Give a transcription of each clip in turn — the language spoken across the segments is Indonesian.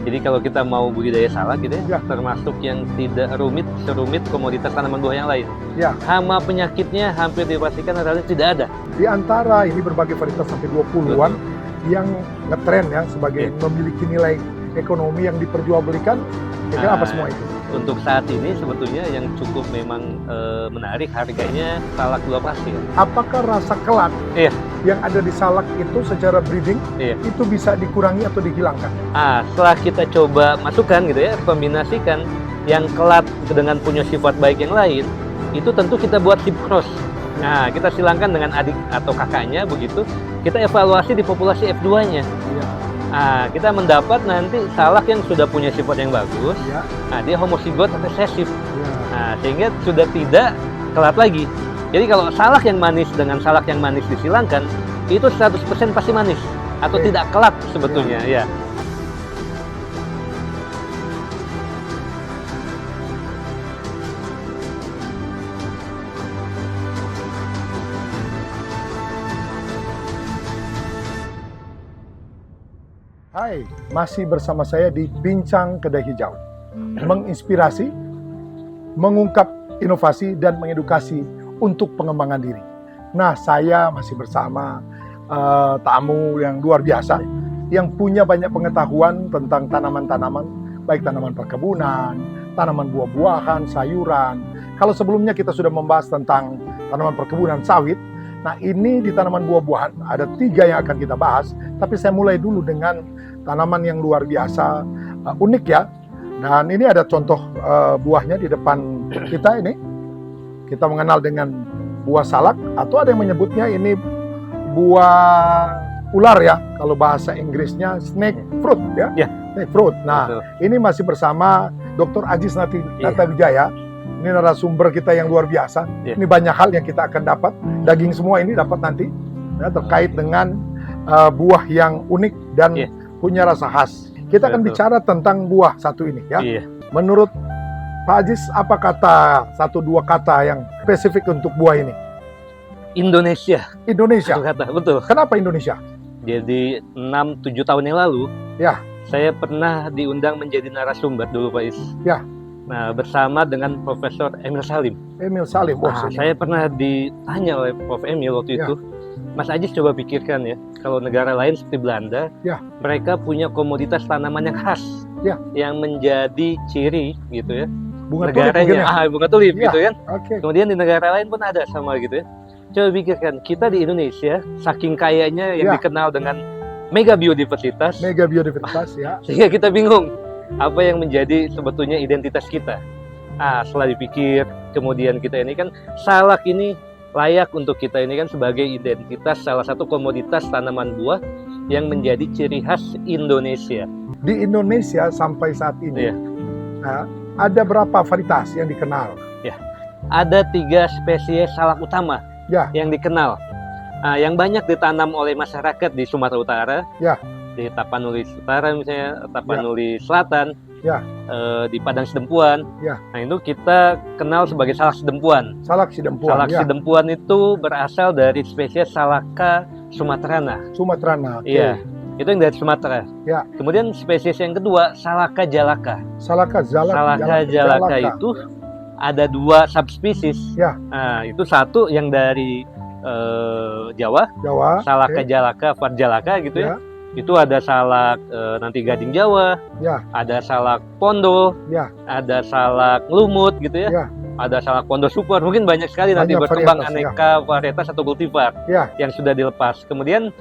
Jadi kalau kita mau budidaya salak gitu Ya. ya, termasuk yang tidak serumit komoditas tanaman buah yang lain. Ya. Hama penyakitnya hampir dipastikan relatif tidak ada. Di antara ini berbagai varietas sampai 20-an yang ngetren ya sebagai memiliki nilai ekonomi yang diperjualbelikan, kira apa semua itu? Untuk saat ini sebetulnya yang cukup memang menarik harganya salak gula pasir. Apakah rasa kelak Iya. yang ada di salak itu secara breeding Iya. itu bisa dikurangi atau dihilangkan? Setelah kita coba masukkan gitu ya, kombinasikan yang kelat dengan punya sifat baik yang lain, itu tentu kita buat hip cross. Nah, kita silangkan dengan adik atau kakaknya begitu, kita evaluasi di populasi F2-nya. Iya. Kita mendapat nanti salak yang sudah punya sifat yang bagus. Ya. Nah, dia homozigot resesif. Ya. Nah, sehingga sudah tidak kelat lagi. Jadi kalau salak yang manis dengan salak yang manis disilangkan, itu 100% pasti manis atau Oke. tidak kelat sebetulnya, ya. Hai, masih bersama saya di Bincang Kedai Hijau. Menginspirasi, mengungkap inovasi, dan mengedukasi untuk pengembangan diri. Nah, saya masih bersama tamu yang luar biasa, yang punya banyak pengetahuan tentang tanaman-tanaman, baik tanaman perkebunan, tanaman buah-buahan, sayuran. Kalau sebelumnya kita sudah membahas tentang tanaman perkebunan sawit, nah ini di tanaman buah-buahan ada 3 yang akan kita bahas, tapi saya mulai dulu dengan tanaman yang luar biasa, unik ya. Dan ini ada contoh buahnya di depan kita ini. Kita mengenal dengan buah salak, atau ada yang menyebutnya ini buah ular ya. Kalau bahasa Inggrisnya snake fruit ya. Ya. Snake fruit. Nah, Betul. ini masih bersama Dr. Ajis Natawijaya. Ini narasumber kita yang luar biasa. Ya. Ini banyak hal yang kita akan dapat. Daging semua ini dapat nanti ya, terkait dengan buah yang unik dan Ya. punya rasa khas. Kita akan Betul. bicara tentang buah satu ini ya. Iya. Menurut Pak Ajis, apa kata 1-2 kata yang spesifik untuk buah ini? Indonesia. Indonesia. Satu kata, betul. Kenapa Indonesia? Jadi 6-7 tahun yang lalu, Ya. saya pernah diundang menjadi narasumber dulu Pak Is. Ya. Nah, bersama dengan Profesor Emil Salim. Emil Salim. Oh, Saya pernah ditanya oleh Prof. Emil waktu Ya. itu, Mas Ajis coba pikirkan ya, kalau negara lain seperti Belanda, Ya. mereka punya komoditas tanaman yang khas, Ya. yang menjadi ciri gitu ya, bunga tulip mungkin negaranya. ya? Bunga tulip Ya. gitu kan. Oke. Kemudian di negara lain pun ada sama gitu ya. Coba pikirkan, kita di Indonesia saking kayanya yang Ya. dikenal dengan mega biodiversitas, Mega biodiversitas ya. sehingga kita bingung apa yang menjadi sebetulnya identitas kita. Setelah dipikir, kemudian kita ini kan salak ini layak untuk kita ini kan sebagai identitas salah satu komoditas tanaman buah yang menjadi ciri khas Indonesia. Di Indonesia sampai saat ini, Iya. nah, ada berapa varietas yang dikenal? Ada 3 spesies salak utama Ya. yang dikenal, yang banyak ditanam oleh masyarakat di Sumatera Utara, Ya. di Tapanuli Utara misalnya, Tapanuli Selatan, Ya. Di Padang Sidempuan. Ya. Nah itu kita kenal sebagai salak Sidempuan. Salak Sidempuan. Salak Ya. Sidempuan itu berasal dari spesies Salaka sumaterana. Sumaterana. Oke. Iya, itu yang dari Sumatera. Ya. Kemudian spesies yang kedua Salaka jalaka. Salaka Salaka jalaka itu ada 2 subspesies. Ya. Nah, itu satu yang dari Jawa, Jawa. Salaka Oke. jalaka, varjalaka gitu ya. Ya. Itu ada salak nanti gading Jawa, Ya. ada salak pondo, Ya. ada salak lumut gitu ya. Ya. Ada salak pondo super, mungkin banyak sekali nanti Banyak berkembang varietas, aneka varietas atau kultivar Ya. yang sudah dilepas. Kemudian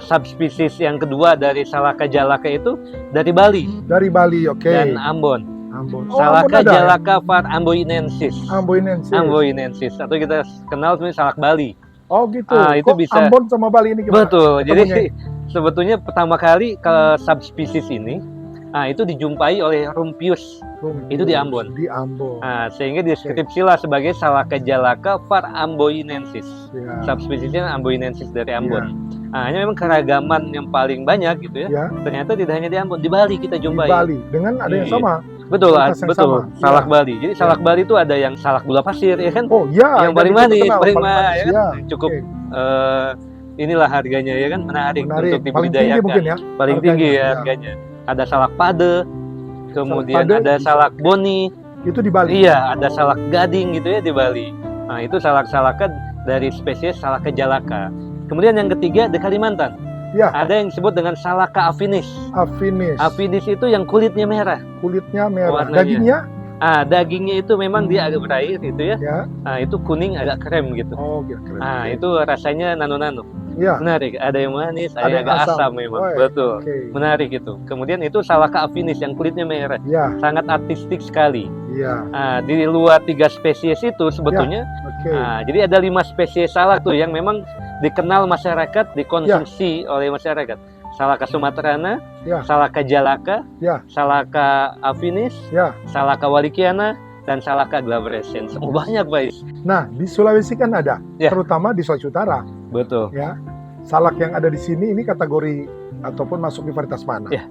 subspesies yang kedua dari Salaka jalaka itu dari Bali Dari Bali. Oke. dan Ambon. Ambon. Oh, Salaka Ambon ada ya? jalaka var amboinensis. Amboinensis. Amboinensis atau kita kenal sebagai salak Bali. Oh gitu. Itu Kok bisa. Ambon sama Bali ini gimana? Betul. ketemunya? Jadi sebetulnya pertama kali ke subspesies ini, itu dijumpai oleh Rumpius. Itu di Ambon. Di Ambon. Sehingga deskripsilah sebagai Salaka jalaka var amboinensis. Ya. Subspesiesnya amboinensis dari Ambon. Hanya memang keragaman yang paling banyak gitu ya. Ya. Ternyata tidak hanya di Ambon, di Bali kita Di jumpai. Bali dengan ada yang Iya. sama. Betul, Varietas yang betul. sama. Salak Iya. Bali. Jadi salak Bali itu ada yang salak gula pasir ya kan? Oh ya. Yang paling manis, paling manis. ya kan? Ya. Cukup Oke. inilah harganya ya kan, menarik Menarik. untuk Paling tinggi dibudidayakan. mungkin ya. Paling harganya, tinggi ya ya. harganya. ada salak pade, kemudian pade ada bisa. salak boni, Itu di Bali. iya ada salak gading gitu ya di Bali. Nah itu salak-salaknya dari spesies Salaka jalaka. Kemudian yang ketiga di Kalimantan, Ya, ada yang disebut dengan Salaka afinis. afinis. Afinis itu yang kulitnya merah. Kulitnya merah. Warnanya. Dagingnya? Dagingnya itu memang dia agak berair gitu ya. Ya. Nah itu kuning agak krem gitu. Oh, keren. Nah itu rasanya nano-nano. Ya. Menarik, ada yang manis, ada yang Ada yang agak asam. asam memang. Oh, ya. Betul. Oke. Menarik itu. Kemudian itu Salaka afinis yang kulitnya merah. Ya, Sangat artistik sekali. ya. Di luar 3 spesies itu sebetulnya, Oke. jadi ada 5 spesies salak tuh yang memang dikenal masyarakat, dikonsumsi oleh masyarakat. Salaka sumaterana, Ya. Salaka jalaka, Ya. Salaka afinis, Ya. Salaka walikiana, dan Salaka glabrescens. Oh, banyak, Pak. Nah, di Sulawesi kan ada, Ya. terutama di Sulawesi Utara. Betul. Ya. Salak yang ada di sini ini kategori ataupun masuk di varietas mana? Ya.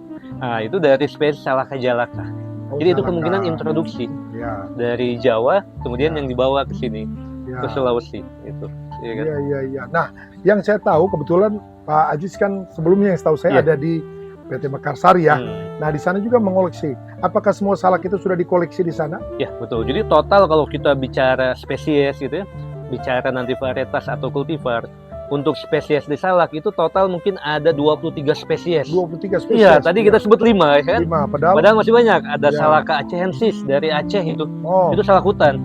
Itu dari spesies Salaka jalaka. Oh, Jadi itu Salaka. kemungkinan introduksi Ya. dari Jawa, kemudian yang dibawa ke sini, Ya. ke Sulawesi. Itu. Iya kan? Iya. Nah, yang saya tahu kebetulan Pak Ajis kan sebelumnya yang setahu saya Iya. ada di PT Mekarsari ya. Hmm. Nah, di sana juga mengoleksi. Apakah semua salak itu sudah dikoleksi di sana? Ya, betul. Jadi total kalau kita bicara spesies gitu ya, bicara nanti varietas atau kultivar, untuk spesies di salak itu total mungkin ada 23 spesies. 23 spesies. Iya, tadi kita sebut 5 ya kan? 5, padahal. Padahal masih banyak. Ada Ya. Salaka achensis dari Aceh itu. Oh, Itu salak hutan.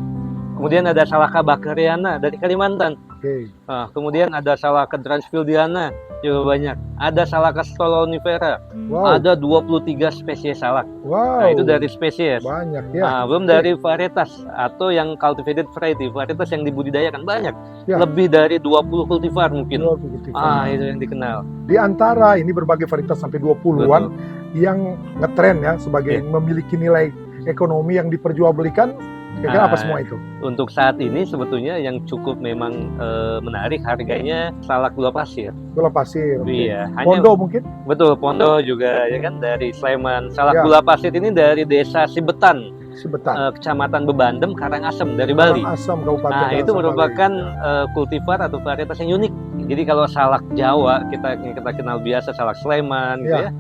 Kemudian ada Salaka bakeriana dari Kalimantan. oke. Nah, kemudian ada Salaka transfildiana juga banyak. Ada Salaka stolonifera. Wow. Ada 23 spesies salak. Wow. Nah, itu dari spesies. banyak ya. Nah, belum dari varietas atau yang cultivated variety, varietas yang dibudidayakan banyak. Ya. Lebih dari 20 kultivar mungkin. 20. Itu yang dikenal. Di antara ini berbagai varietas sampai 20-an yang ngetren ya sebagai Iya. memiliki nilai ekonomi yang diperjualbelikan. Kira-kira apa semua itu? Untuk saat ini sebetulnya yang cukup memang menarik harganya salak gula pasir. Gula pasir. oke. Iya, hanya Pondo mungkin? betul Pondo juga ya kan dari Sleman. Salak Ya. gula pasir ini dari desa Sibetan, Sebetan. Kecamatan Bebandem, Karangasem dari Bali. Asam Kabupaten. Nah, itu Karangasem, merupakan Bali. kultivar atau varietas yang unik. Jadi kalau salak Jawa kita kenal biasa salak Sleman gitu Ya. ya.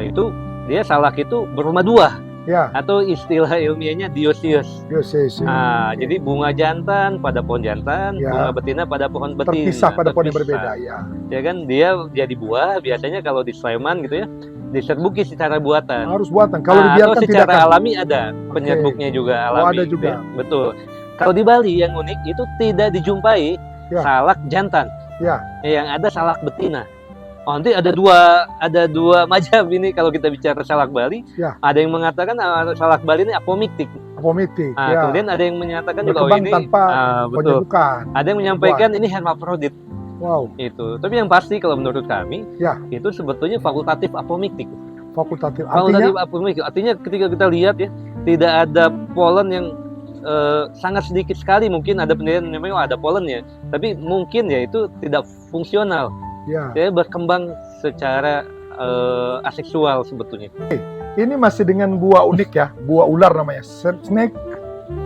Itu dia salak itu berumah dua Ya, atau istilah ilmiahnya dioecious. Diocese. Jadi bunga jantan pada pohon jantan, Ya. bunga betina pada pohon betina. Terpisah pada pohon yang terpisah. berbeda ya. Ya kan dia jadi buah biasanya kalau di Sleman gitu ya diserbuki secara buatan. Harus buatan. Kalau Atau dibiarkan tidak secara akan. alami ada penyerbuknya juga alami. ada gitu juga. ya. Betul. Kalau di Bali yang unik itu tidak dijumpai Ya. salak jantan. Ya. Yang ada salak betina. Oh, nanti ada dua macam ini kalau kita bicara salak Bali. Ya. Ada yang mengatakan salak Bali ini apomiktik. Apomitik. Ya. Kemudian ada yang menyatakan juga Berkembang ini tanpa betul. penyebukan. Ada yang menyampaikan ini hermaprodit. Wow. Itu. Tapi yang pasti kalau menurut kami, Ya. itu sebetulnya fakultatif apomiktik. Fakultatif. Fakultatif Artinya apomiktik. Artinya ketika kita lihat ya, tidak ada polen yang sangat sedikit sekali mungkin ada penelitian yang memang ada polennya, tapi mungkin ya itu tidak fungsional. ya. Dia berkembang secara aseksual sebetulnya. Ini masih dengan buah unik ya, buah ular namanya, snake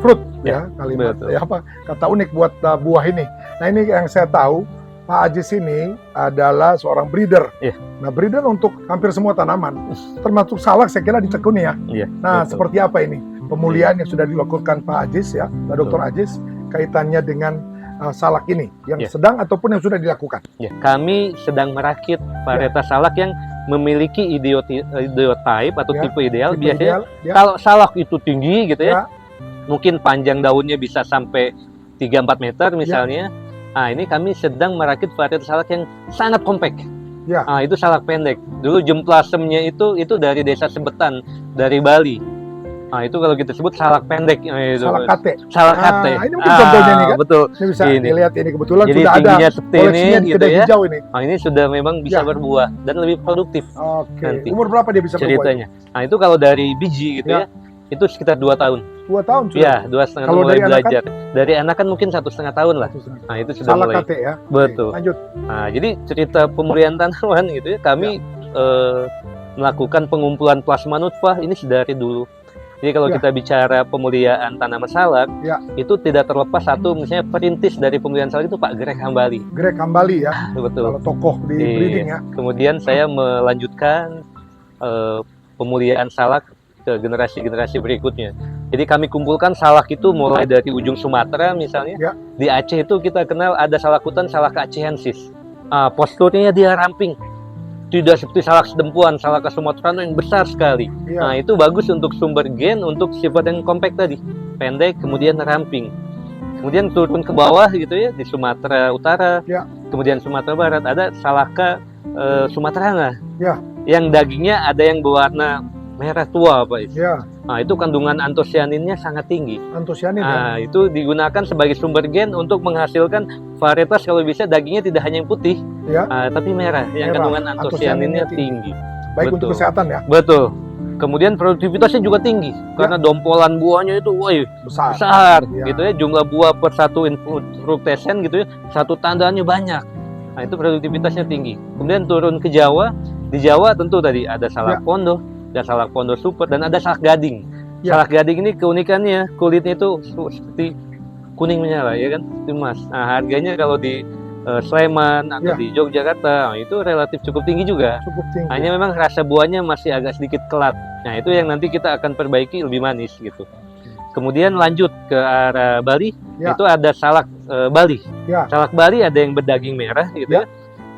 fruit ya, kalimat betul. ya apa kata unik buat buah ini. Nah ini yang saya tahu Pak Ajis ini adalah seorang breeder. Iya. Nah breeder untuk hampir semua tanaman, termasuk salak saya kira ditekuni ya. Iya, Nah betul. seperti apa ini pemulihan yang sudah dilakukan Pak Ajis ya, Pak Dr. Ajis kaitannya dengan salak ini yang Iya. sedang ataupun yang sudah dilakukan. Ya, kami sedang merakit varietas salak yang memiliki ideotype atau Ya, tipe ideal. Tipe Biasanya ideal, ya. kalau salak itu tinggi gitu Ya. ya, mungkin panjang daunnya bisa sampai 3-4 meter misalnya. Nah, ini kami sedang merakit varietas salak yang sangat kompak. Ya. Nah, itu salak pendek. Dulu jemplasemnya itu dari desa Sebetan, dari Bali. Nah, itu kalau kita sebut salak pendek. Itu. Salak kate. Salak kate. Ini mungkin contohnya nih kan? Betul. Ini bisa Ini. dilihat ini kebetulan Jadi sudah ada tingginya seperti ini koleksinya di gitu kedai ya. hijau ini. Nah, ini sudah memang bisa Ya. berbuah dan lebih produktif Oke. Nanti. Umur berapa dia bisa berbuah? ceritanya. Nah, itu kalau dari biji gitu Ya. ya, itu sekitar 2 tahun. 2 tahun sudah. Ya, 2,5 Kalau mulai dari anak belajar. Dari anak kan mungkin 1,5 tahun lah. Nah, itu sudah Salak mulai. kate ya. Betul. Oke, lanjut. Nah, jadi cerita pemulihan tanaman gitu ya, kami melakukan pengumpulan plasma nutfah ini dari dulu. Jadi kalau Ya. kita bicara pemulihan tanaman salak, Ya. itu tidak terlepas satu misalnya perintis dari pemulihan salak itu Pak Greg Hambali. Greg Hambali ya. Betul. Kalau tokoh di Iya. breeding ya. Kemudian saya melanjutkan pemuliaan salak ke generasi-generasi berikutnya. Jadi kami kumpulkan salak itu mulai dari ujung Sumatera misalnya. Ya. Di Aceh itu kita kenal ada salak hutan, salak achensis. Posturnya dia ramping. Tidak seperti salak sedempuan, salak Sumatera yang besar sekali. Iya. Nah, itu bagus untuk sumber gen untuk sifat yang kompak tadi. Pendek, kemudian ramping. Kemudian turun ke bawah gitu ya, di Sumatera Utara. Ya. Kemudian Sumatera Barat ada salaka Sumaterana. Ya. Yang dagingnya ada yang berwarna merah tua, Pak Is. Ya, Nah, itu kandungan antosianinnya sangat tinggi. antosianin ya. Nah, itu digunakan sebagai sumber gen untuk menghasilkan varietas kalau bisa dagingnya tidak hanya yang putih, Ya. tapi merah, yang Merah. kandungan antosianinnya Antosianinnya tinggi. Baik betul. untuk kesehatan ya. Betul. Kemudian produktivitasnya juga tinggi karena dompolan buahnya itu woi, besar Ya. gitu ya, jumlah buah per satu fruktesen gitu ya, satu tandanya banyak. Nah, itu produktivitasnya tinggi. Kemudian turun ke Jawa. Di Jawa tentu tadi ada salak pondo, ada salak pondo super, dan ada salak gading. Ya. Salak gading ini keunikannya kulitnya itu seperti kuning menyala ya kan, itu emas. Nah, harganya kalau di Sleman atau Ya. di Yogyakarta itu relatif cukup tinggi juga. Cukup tinggi. Hanya memang rasa buahnya masih agak sedikit kelat. Nah, itu yang nanti kita akan perbaiki lebih manis gitu. Kemudian lanjut ke arah Bali, Ya. itu ada salak Bali. Ya. Salak Bali ada yang berdaging merah gitu ya.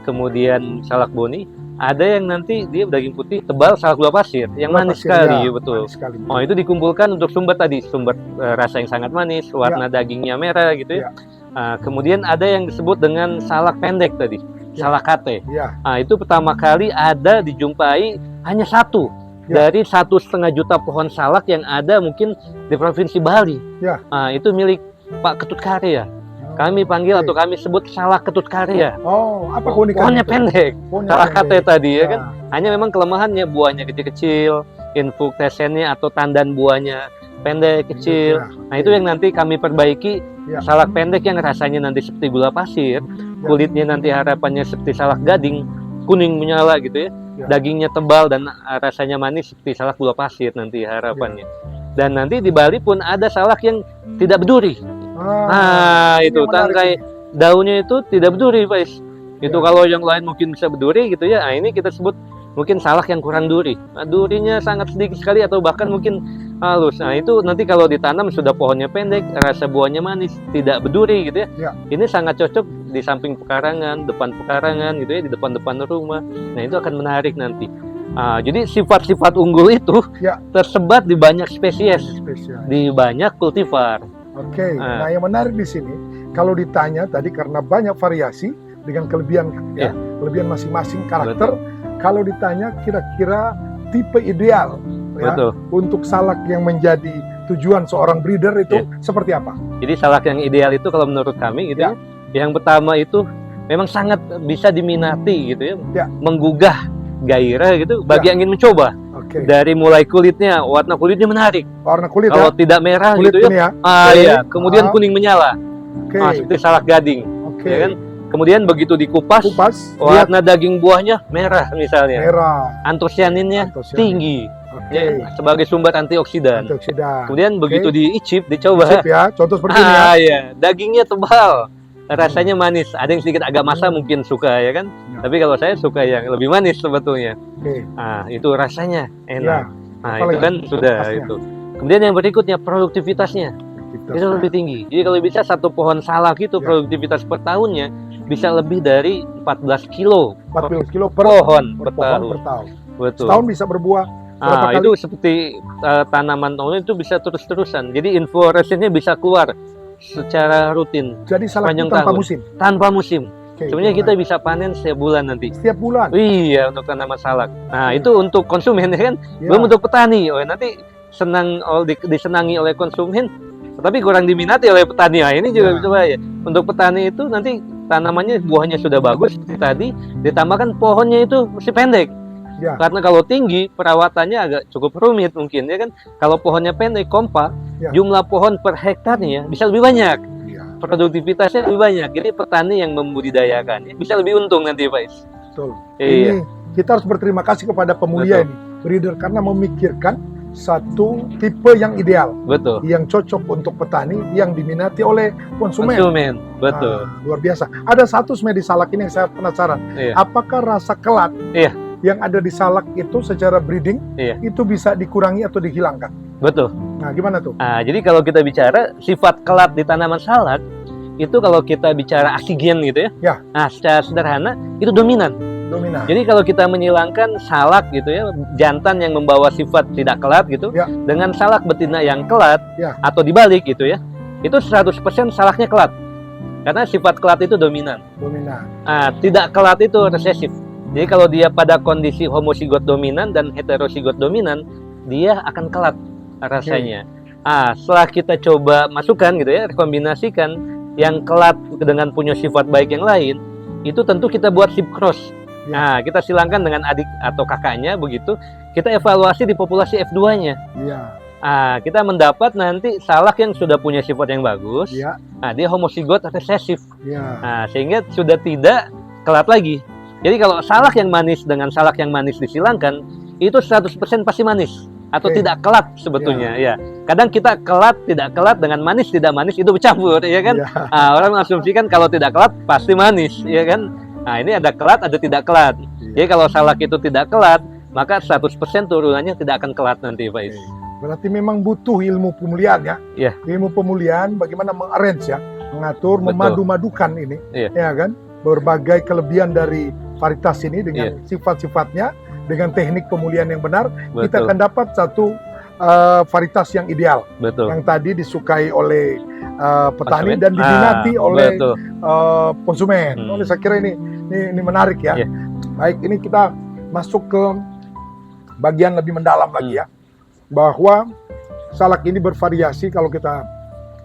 Kemudian salak boni, ada yang nanti dia daging putih tebal, salak gula pasir yang Gula manis pasir, sekali, ya, betul. manis sekali. Oh, itu dikumpulkan untuk sumber tadi, sumber rasa yang sangat manis, warna dagingnya merah gitu ya. Kemudian ada yang disebut dengan salak pendek tadi, salak kate. Ya. Nah, itu pertama kali ada dijumpai hanya satu dari 1,5 juta pohon salak yang ada mungkin di Provinsi Bali. Ya. Nah, itu milik Pak Ketut Karya. Kami panggil atau kami sebut salak Ketut Karya. Oh, apa keunikannya? Pohonnya pendek, Pohonnya salak kate pendek. tadi ya kan. Hanya memang kelemahannya buahnya kecil-kecil, infuktesennya atau tandan buahnya pendek, kecil. Ya. Nah, itu yang nanti kami perbaiki. Ya. Salak pendek yang rasanya nanti seperti gula pasir, kulitnya nanti harapannya seperti salak gading, kuning menyala gitu ya. Ya. Dagingnya tebal dan rasanya manis seperti salak gula pasir nanti harapannya. Dan nanti di Bali pun ada salak yang tidak berduri. Nah, ini itu yang menarik tangkai ini. daunnya itu tidak berduri, Pak Is. Itu Ya. kalau yang lain mungkin bisa berduri gitu ya. Nah, ini kita sebut mungkin salak yang kurang duri. Nah, durinya sangat sedikit sekali atau bahkan mungkin halus. Nah, itu nanti kalau ditanam sudah pohonnya pendek, rasa buahnya manis, tidak berduri gitu ya. Ya. Ini sangat cocok di samping pekarangan, depan pekarangan gitu ya, di depan-depan rumah. Nah, itu akan menarik nanti. Jadi sifat-sifat unggul itu Ya. tersebar di banyak spesies, Spesial. di banyak kultivar. Oke. Nah, yang menarik di sini kalau ditanya tadi karena banyak variasi dengan kelebihan kelebihan masing-masing karakter. Kalau ditanya kira-kira tipe ideal ya, Betul. untuk salak yang menjadi tujuan seorang breeder itu seperti apa? Jadi salak yang ideal itu kalau menurut kami gitu ya. Yang pertama itu memang sangat bisa diminati gitu ya. Ya. Menggugah gairah gitu bagi yang ingin mencoba. Oke. Dari mulai kulitnya, warna kulitnya menarik. Warna kulit Kalau ya. tidak merah Kulit gitu ya. ini ya. Iya, kemudian kuning menyala. Oke. Seperti salak gading, Oke. ya kan? Kemudian begitu dikupas, Kupas lihat warna daging buahnya merah misalnya. merah. Antosianinnya Antosianin. tinggi. Oke. Ya, sebagai sumber antioksidan. Antioksidan. Kemudian begitu Oke. diicip, dicoba. Sip ya. Contoh seperti ini ya. Iya, dagingnya tebal, rasanya manis. Ada yang sedikit agak masam mungkin suka ya kan. Ya. Tapi kalau saya suka yang lebih manis sebetulnya. Oke. Nah, itu rasanya enak. Ya. Nah, Apalagi itu kan sudah khasnya. itu. Kemudian yang berikutnya produktivitasnya itu lebih tinggi. Jadi kalau bisa satu pohon salak itu Ya. produktivitas per tahunnya bisa lebih dari 14 kilo 40 kilo per pohon per per pohon tahun. per tahun. Betul. Setahun bisa berbuah berapa kali? Itu seperti tanaman tahun itu bisa terus-terusan. Jadi inflorescennya bisa keluar secara rutin Jadi salak itu sepanjang tanpa tahun. musim. tanpa musim. Oke, Sebenarnya itu kita menarik. bisa panen setiap bulan nanti. Setiap bulan. Iya, untuk tanaman salak. Nah, itu untuk konsumen ya kan. Ya. Belum untuk petani. Oh, nanti disenangi oleh konsumen, tapi kurang diminati oleh petani. Nah, ini juga Ya. bisa bahaya. Untuk petani itu nanti tanamannya buahnya sudah bagus seperti tadi, ditambahkan pohonnya itu mesti pendek. Ya. Karena kalau tinggi perawatannya agak cukup rumit mungkin ya kan. Kalau pohonnya pendek kompak, Ya. jumlah pohon per hektarnya bisa lebih banyak. Ya, Produktivitasnya lebih banyak. Jadi petani yang membudidayakannya bisa lebih untung nanti, Pak Is. betul. Iya. Ini kita harus berterima kasih kepada pemulia Betul. ini, breeder, karena memikirkan satu tipe yang ideal, Betul. yang cocok untuk petani, yang diminati oleh konsumen. Konsumen, betul. Luar biasa. Ada satu sebenarnya di salak ini yang saya penasaran. Iya. Apakah rasa kelat yang ada di salak itu secara breeding Iya. itu bisa dikurangi atau dihilangkan. Betul. Nah, gimana tuh? Nah, jadi kalau kita bicara sifat kelat di tanaman salak, itu kalau kita bicara oksigen gitu ya. Ya. Nah, secara sederhana itu dominan. Dominan. Jadi kalau kita menyilangkan salak gitu ya, jantan yang membawa sifat tidak kelat gitu, Ya. dengan salak betina yang kelat Ya. atau dibalik gitu ya, itu 100% salaknya kelat. Karena sifat kelat itu dominan. Dominan. Nah, tidak kelat itu resesif. Jadi kalau dia pada kondisi homosigot dominan dan heterosigot dominan, dia akan kelat rasanya. Setelah kita coba masukkan gitu ya, rekombinasikan yang kelat dengan punya sifat baik yang lain, itu tentu kita buat sip cross. Ya. Nah, kita silangkan dengan adik atau kakaknya begitu, kita evaluasi di populasi F2-nya. Iya. Kita mendapat nanti salak yang sudah punya sifat yang bagus. Iya. Nah, dia homosigot resesif. Iya. Nah, sehingga sudah tidak kelat lagi. Jadi kalau salak yang manis dengan salak yang manis disilangkan, itu 100% pasti manis atau Oke. tidak kelat sebetulnya. Ya. Kadang kita kelat tidak kelat dengan manis tidak manis itu bercampur, ya kan? Iya. Orang mengasumsikan kalau tidak kelat pasti manis, ya kan? Nah, ini ada kelat, ada tidak kelat. Jadi kalau salak itu tidak kelat, maka 100% turunannya tidak akan kelat nanti, Pak Is. Berarti memang butuh ilmu pemulihan ya. Iya. Ilmu pemulihan bagaimana mengarrange ya, mengatur, Betul. memadu-madukan ini, Iya. ya kan? Berbagai kelebihan dari varietas ini dengan sifat-sifatnya, dengan teknik pemulihan yang benar, kita Betul, akan dapat satu varietas yang ideal, betul. yang tadi disukai oleh petani Konsumen. dan diminati oleh Betul. konsumen. Oleh saya kira ini menarik ya. Iya. Baik, ini kita masuk ke bagian lebih mendalam lagi ya, bahwa salak ini bervariasi kalau kita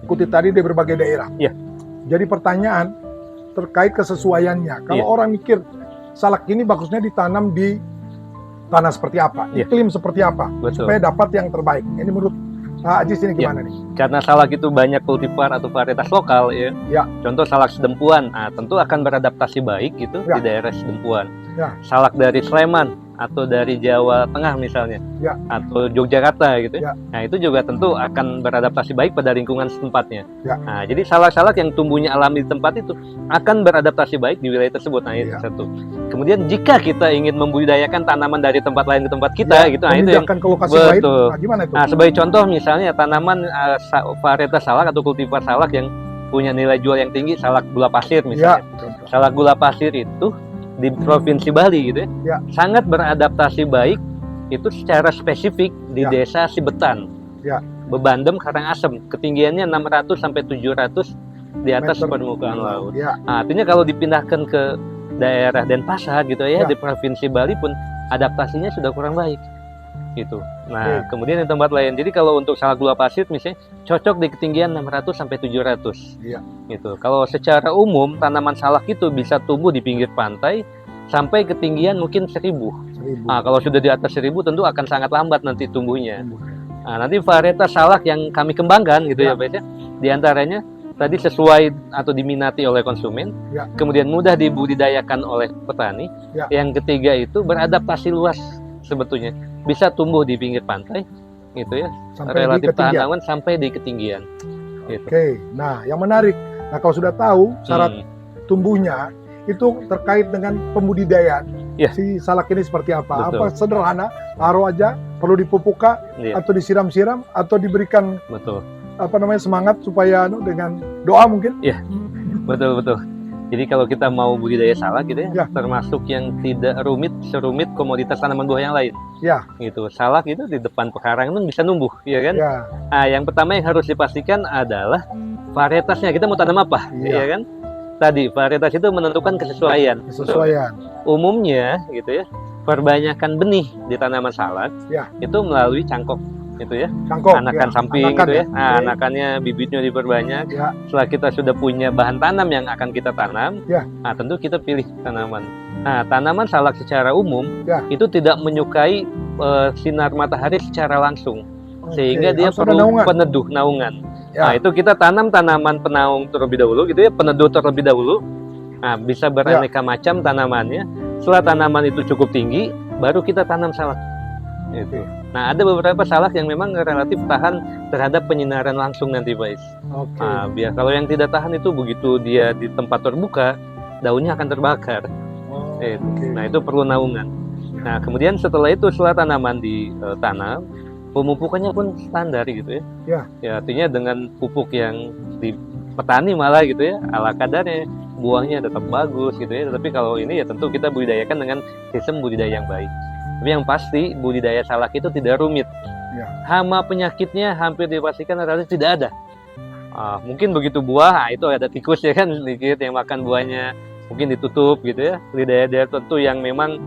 ikuti tadi di berbagai daerah. Iya. Jadi pertanyaan terkait kesesuaiannya. Kalau Iya. orang mikir salak ini bagusnya ditanam di tanah seperti apa, Iya. iklim seperti apa, Betul. supaya dapat yang terbaik. Ini menurut Pak Ajis ini gimana nih? Karena salak itu banyak kultivar atau varietas lokal ya. Ya. Contoh salak Sedempuan, tentu akan beradaptasi baik gitu Ya. di daerah Sedempuan. Ya. Salak dari Sleman atau dari Jawa Tengah misalnya, Ya. atau Yogyakarta gitu. Ya. Nah, itu juga tentu akan beradaptasi baik pada lingkungan setempatnya. Ya. Nah, jadi salak-salak yang tumbuhnya alami di tempat itu akan beradaptasi baik di wilayah tersebut. Nah, itu Ya. satu. Kemudian jika kita ingin membudidayakan tanaman dari tempat lain ke tempat kita gitu, nah itu yang memindahkan ke lokasi lain. betul. Nah, gimana itu? Nah, sebagai contoh misalnya tanaman varietas salak atau kultivar salak yang punya nilai jual yang tinggi, salak gula pasir Ya. misalnya. Contoh. Salak gula pasir itu di Provinsi Bali gitu Ya. sangat beradaptasi baik itu secara spesifik di Ya. desa Sibetan. Ya. Bebandem Karangasem, ketinggiannya 600 sampai 700 di atas Meter. permukaan laut. Ya. Nah, artinya kalau dipindahkan ke daerah Denpasar gitu ya, Ya. di Provinsi Bali pun adaptasinya sudah kurang baik gitu. Nah, kemudian di tempat lain. Jadi kalau untuk salak gula pasir misalnya cocok di ketinggian 600 sampai 700. Iya. Gitu. Kalau secara umum tanaman salak itu bisa tumbuh di pinggir pantai sampai ketinggian mungkin 1000. 1000. Nah, kalau sudah di atas 1000 tentu akan sangat lambat nanti tumbuhnya. Nah, nanti varietas salak yang kami kembangkan gitu ya, Pak ya. Di antaranya tadi sesuai atau diminati oleh konsumen, Ya. kemudian mudah dibudidayakan oleh petani. Ya. Yang ketiga itu beradaptasi luas sebetulnya, bisa tumbuh di pinggir pantai, gitu ya, Sampai relatif di ketinggian. tanaman sampai di ketinggian. Gitu. Oke, nah yang menarik. Nah kalau sudah tahu syarat tumbuhnya itu terkait dengan pembudidayaan Ya. si salak ini seperti apa? Betul. Apa sederhana, taruh aja, perlu dipupuk kah? Iya, Atau disiram-siram, atau diberikan betul, semangat supaya dengan doa mungkin? betul, betul. Jadi kalau kita mau budidaya salak gitu Ya. ya, termasuk yang tidak serumit komoditas tanaman buah yang lain. Ya. Gitu. Salak itu di depan pekarangan pun bisa numbuh, ya kan? Ya, Nah, yang pertama yang harus dipastikan adalah varietasnya. Kita mau tanam apa, Iya. ya kan? Tadi varietas itu menentukan kesesuaian. kesesuaian. Umumnya, gitu ya, perbanyakan benih di tanaman salak Ya. itu melalui cangkok, gitu ya. Cangkok. Anakan ya. samping Anakan gitu ya. Oke. Nah, anakannya bibitnya diperbanyak. Ya. Setelah kita sudah punya bahan tanam yang akan kita tanam, Ya. nah tentu kita pilih tanaman. Nah, tanaman salak secara umum Ya. itu tidak menyukai sinar matahari secara langsung, Oke, sehingga dia harus ada perlu naungan. peneduh naungan. Ya. Nah, itu kita tanam tanaman penaung terlebih dahulu gitu ya, peneduh terlebih dahulu. Nah, bisa beraneka macam tanamannya. Setelah tanaman itu cukup tinggi, baru kita tanam salak. Gitu. Nah, ada beberapa salak yang memang relatif tahan terhadap penyinaran langsung nanti, Pak Is. Oke. Nah, biar kalau yang tidak tahan itu begitu dia di tempat terbuka, daunnya akan terbakar. Oh, Gitu. oke. Nah, itu perlu naungan. Nah, kemudian setelah itu, setelah tanaman ditanam, pemupukannya pun standar gitu ya. Ya. Ya, artinya dengan pupuk yang di petani malah gitu ya, ala kadarnya, buahnya tetap bagus gitu ya. Tapi kalau ini ya tentu kita budidayakan dengan sistem budidaya yang baik. Tapi yang pasti budidaya salak itu tidak rumit. Ya. Hama penyakitnya hampir dipastikan relatif tidak ada. Mungkin begitu buah, itu ada tikus ya kan sedikit yang makan buahnya, mungkin ditutup gitu ya. Di daerah-daerah tertentu yang memang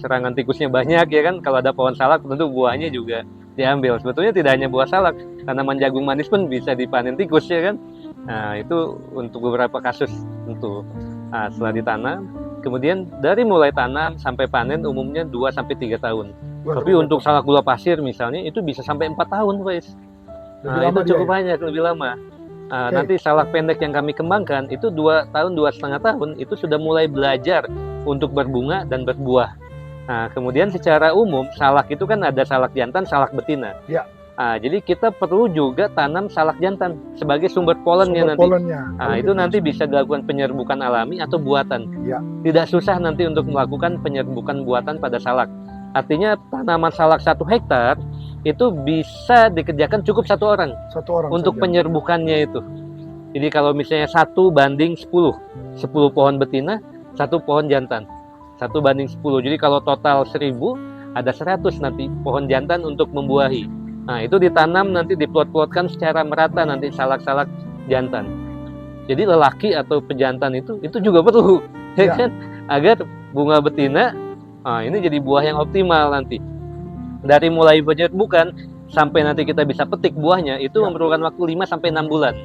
serangan tikusnya banyak ya kan, kalau ada pohon salak tentu buahnya juga diambil. Sebetulnya tidak hanya buah salak, tanaman jagung manis pun bisa dipanen tikus ya kan. Nah, itu untuk beberapa kasus tentu. Nah, setelah ditanam, kemudian dari mulai tanam sampai panen umumnya 2-3 tahun. Tapi untuk salak gula pasir misalnya itu bisa sampai 4 tahun, guys. Nah, itu cukup banyak, lebih lama. Nanti salak pendek yang kami kembangkan itu 2 tahun, 2,5 tahun itu sudah mulai belajar untuk berbunga dan berbuah. Nah, kemudian secara umum salak itu kan ada salak jantan, salak betina. Ya. Jadi kita perlu juga tanam salak jantan sebagai sumber polennya nanti. Itu nanti bisa dilakukan penyerbukan alami atau buatan. Ya. Tidak susah nanti untuk melakukan penyerbukan buatan pada salak. Artinya tanaman salak 1 hektar itu bisa dikerjakan cukup 1 orang. 1 orang untuk saja. penyerbukannya itu. Jadi kalau misalnya 1:10, 10 pohon betina, 1 pohon jantan. 1:10. Jadi kalau total 1000, ada 100 nanti pohon jantan untuk membuahi. Nah, itu ditanam nanti diplot-plotkan secara merata nanti salak-salak jantan. Jadi lelaki atau pejantan itu juga perlu, ya kan? Agar bunga betina, ini jadi buah yang optimal nanti. Dari mulai penyerbukan sampai nanti kita bisa petik buahnya itu memerlukan waktu 5-6 bulan.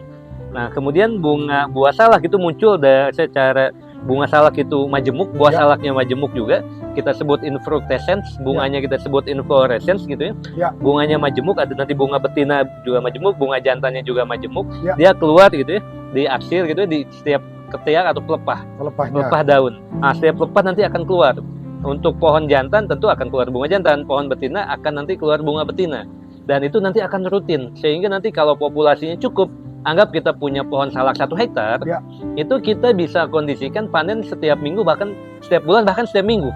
Nah, kemudian buah salak itu muncul secara bunga salak itu majemuk, buah salaknya majemuk juga. Kita sebut infructescence, bunganya kita sebut inflorescence gitu ya. Bunganya majemuk, ada nanti bunga betina juga majemuk, bunga jantannya juga majemuk. Dia keluar gitu ya, di aksir gitu ya, di setiap ketiak atau pelepah daun. Nah, setiap pelepah nanti akan keluar. Untuk pohon jantan tentu akan keluar bunga jantan, pohon betina akan nanti keluar bunga betina. Dan itu nanti akan rutin, sehingga nanti kalau populasinya cukup, anggap kita punya pohon salak 1 hektar, itu kita bisa kondisikan panen setiap minggu, bahkan setiap bulan, bahkan setiap minggu.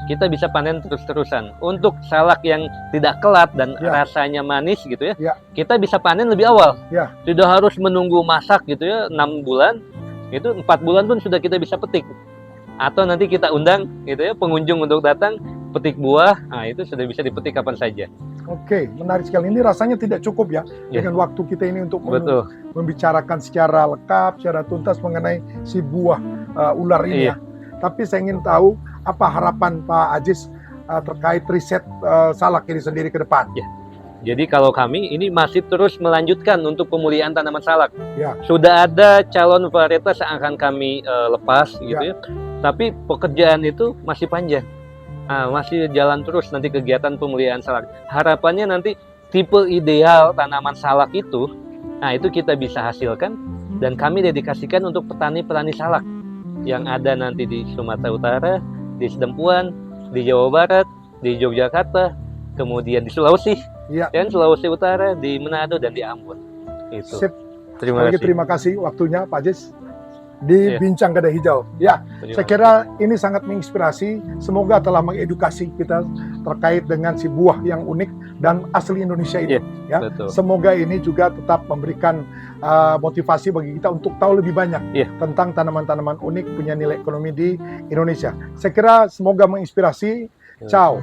Kita bisa panen terus-terusan. Untuk salak yang tidak kelat dan rasanya manis gitu ya, kita bisa panen lebih awal. Tidak harus menunggu masak gitu ya, 6 bulan, itu 4 bulan pun sudah kita bisa petik. Atau nanti kita undang gitu ya pengunjung untuk datang petik buah, itu sudah bisa dipetik kapan saja. Oke, menarik sekali. Ini rasanya tidak cukup ya dengan waktu kita ini untuk membicarakan secara lengkap, secara tuntas mengenai si buah ular ini ya. Tapi saya ingin tahu apa harapan Pak Aziz terkait riset salak ini sendiri ke depan. Jadi kalau kami ini masih terus melanjutkan untuk pemulihan tanaman salak. Sudah ada calon varietas yang akan kami lepas gitu ya. Tapi pekerjaan itu masih panjang. Masih jalan terus nanti kegiatan pemulihan salak. Harapannya nanti tipe ideal tanaman salak itu, itu kita bisa hasilkan dan kami dedikasikan untuk petani-petani salak yang ada nanti di Sumatera Utara, di Sedempuan, di Jawa Barat, di Yogyakarta, kemudian di Sulawesi, dan Sulawesi Utara, di Manado dan di Ambon. Itu. Terima kasih waktunya Pak Aziz di Bincang Kedai Hijau. Saya kira ini sangat menginspirasi. Semoga telah mengedukasi kita terkait dengan si buah yang unik dan asli Indonesia ini. Semoga ini juga tetap memberikan motivasi bagi kita untuk tahu lebih banyak tentang tanaman-tanaman unik punya nilai ekonomi di Indonesia. Saya kira semoga menginspirasi. Ciao.